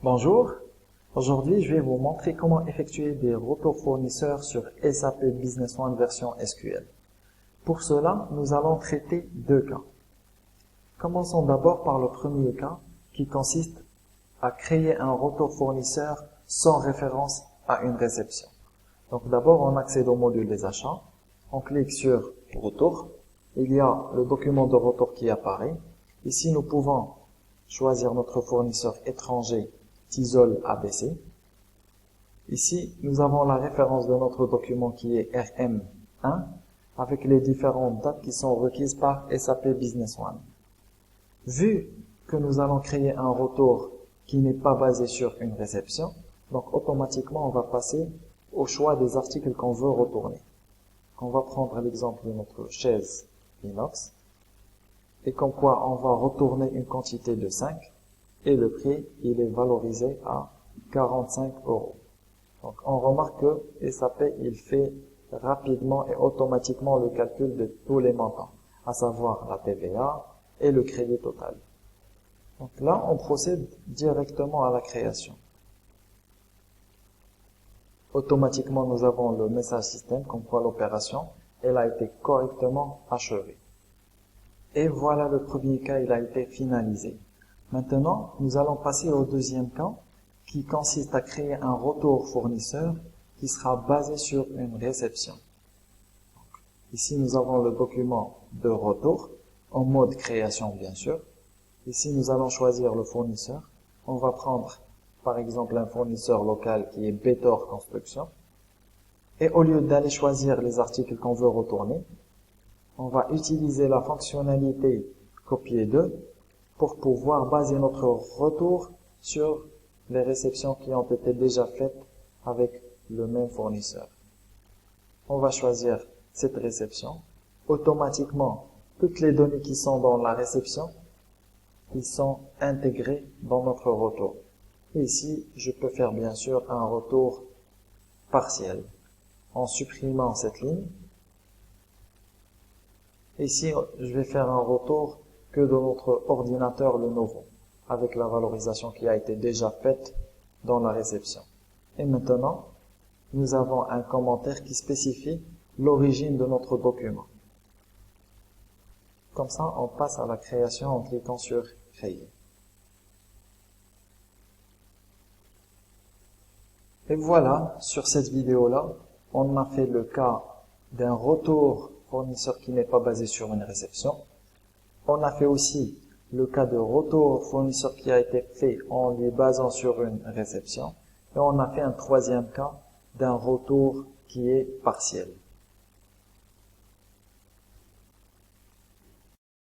Bonjour, aujourd'hui je vais vous montrer comment effectuer des retours fournisseurs sur SAP Business One version SQL. Pour cela, nous allons traiter deux cas. Commençons d'abord par le premier cas qui consiste à créer un retour fournisseur sans référence à une réception. Donc d'abord on accède au module des achats, on clique sur retour, il y a le document de retour qui apparaît. Ici nous pouvons choisir notre fournisseur étranger Tizol ABC. Ici, nous avons la référence de notre document qui est RM1 avec les différentes dates qui sont requises par SAP Business One. Vu que nous allons créer un retour qui n'est pas basé sur une réception, donc automatiquement on va passer au choix des articles qu'on veut retourner. On va prendre l'exemple de notre chaise inox et comme quoi on va retourner une quantité de 5. Et le prix, il est valorisé à 45 €. Donc, on remarque que SAP, il fait rapidement et automatiquement le calcul de tous les montants, à savoir la TVA et le crédit total. Donc là, on procède directement à la création. Automatiquement, nous avons le message système, comme quoi l'opération, elle a été correctement achevée. Et voilà, le premier cas, il a été finalisé. Maintenant, nous allons passer au deuxième cas qui consiste à créer un retour fournisseur qui sera basé sur une réception. Donc, ici, nous avons le document de retour en mode création, bien sûr. Ici, nous allons choisir le fournisseur. On va prendre, par exemple, un fournisseur local qui est Betor Construction. Et au lieu d'aller choisir les articles qu'on veut retourner, on va utiliser la fonctionnalité copier de pour pouvoir baser notre retour sur les réceptions qui ont été déjà faites avec le même fournisseur. On va choisir cette réception. Automatiquement, toutes les données qui sont dans la réception, ils sont intégrées dans notre retour. Et ici, je peux faire bien sûr un retour partiel en supprimant cette ligne. Ici, je vais faire un retour que de notre ordinateur le nouveau, avec la valorisation qui a été déjà faite dans la réception. Et maintenant, nous avons un commentaire qui spécifie l'origine de notre document. Comme ça, on passe à la création en cliquant sur « Créer ». Et voilà, sur cette vidéo-là, on a fait le cas d'un retour fournisseur qui n'est pas basé sur une réception. On a fait aussi le cas de retour fournisseur qui a été fait en lui basant sur une réception. Et on a fait un troisième cas d'un retour qui est partiel.